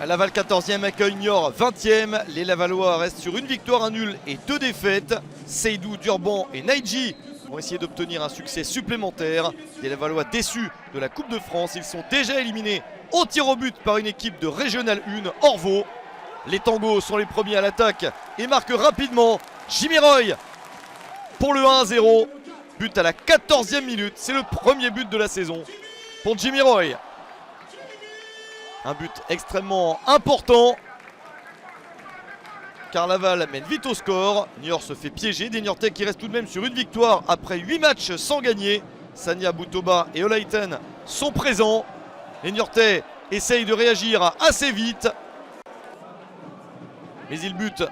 Laval 14e accueille Niort 20e. Les Lavallois restent sur une victoire, un nul et 2 défaites. Seydou, Durban et Naïdji vont essayer d'obtenir un succès supplémentaire. Les Lavallois déçus de la Coupe de France. Ils sont déjà éliminés au tir au but par une équipe de Régional 1, Orvault. Les Tangos sont les premiers à l'attaque et marquent rapidement. Jimmy Roy pour le 1-0. But à la 14e minute. C'est le premier but de la saison pour Jimmy Roy. Un but extrêmement important car Laval mène vite au score. Niort se fait piéger. Des Niortais qui restent tout de même sur une victoire après 8 matchs sans gagner. Sania, Boutoba et Olaïten sont présents. Les Niortais essayent de réagir assez vite. Mais ils butent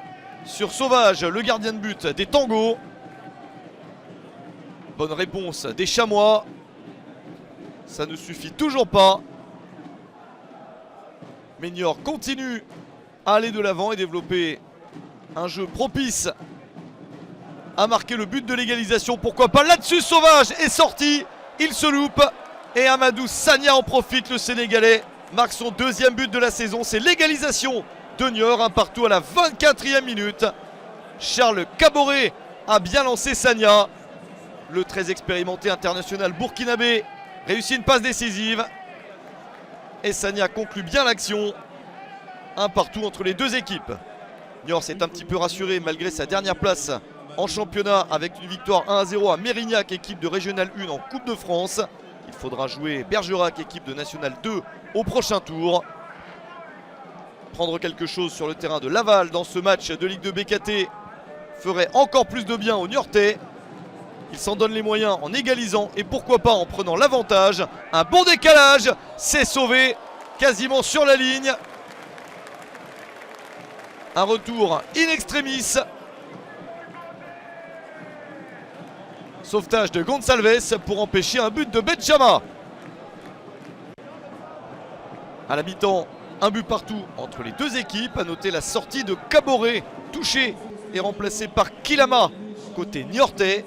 sur Sauvage, le gardien de but des Tangos. Bonne réponse des Chamois. Ça ne suffit toujours pas. Mais Niort continue à aller de l'avant et développer un jeu propice à marquer le but de l'égalisation. Pourquoi pas là-dessus, Sauvage est sorti. Il se loupe et Amadou Sania en profite. Le Sénégalais marque son deuxième but de la saison. C'est l'égalisation de Niort, un partout à la 24e minute. Charles Caboret a bien lancé Sania. Le très expérimenté international burkinabé réussit une passe décisive. Et Sania conclut bien l'action. Un partout entre les deux équipes. Niort s'est un petit peu rassuré malgré sa dernière place en championnat avec une victoire 1-0 à Mérignac, équipe de Régional 1 en Coupe de France. Il faudra jouer Bergerac, équipe de National 2 au prochain tour. Prendre quelque chose sur le terrain de Laval dans ce match de Ligue 2 BKT ferait encore plus de bien aux Niortais. Ils s'en donnent les moyens en égalisant et pourquoi pas en prenant l'avantage. Un bon décalage, c'est sauvé quasiment sur la ligne. Un retour in extremis. Sauvetage de Gonçalves pour empêcher un but de Benchama. À la mi-temps, un but partout entre les deux équipes. À noter la sortie de Caboret, touché et remplacé par Kilama côté niortais.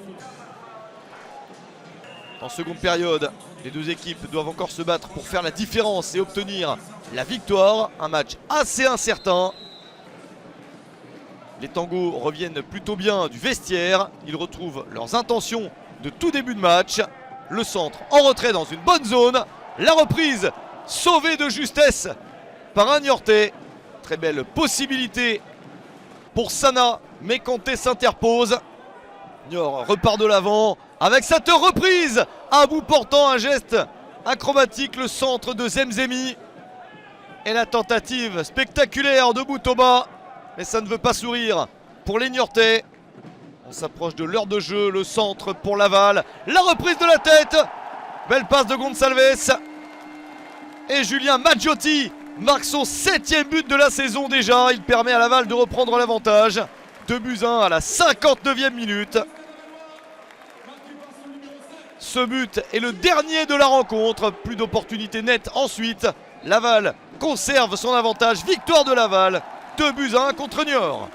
En seconde période, les deux équipes doivent encore se battre pour faire la différence et obtenir la victoire. Un match assez incertain. Les Tangos reviennent plutôt bien du vestiaire. Ils retrouvent leurs intentions de tout début de match. Le centre en retrait dans une bonne zone. La reprise sauvée de justesse par un Niortais. Très belle possibilité pour Sana, mais Kanté s'interpose. Niort repart de l'avant avec cette reprise à bout portant, un geste acrobatique, le centre de Zemzemi. Et la tentative spectaculaire de Boutoba. Mais ça ne veut pas sourire pour les Niortais. On s'approche de l'heure de jeu, le centre pour Laval. La reprise de la tête. Belle passe de Gonçalves. Et Julien Maggiotti marque son 7e but de la saison déjà. Il permet à Laval de reprendre l'avantage. 2-1 à la 59e minute. Ce but est le dernier de la rencontre. Plus d'opportunités nettes ensuite. Laval conserve son avantage. Victoire de Laval. 2-1 contre Niort.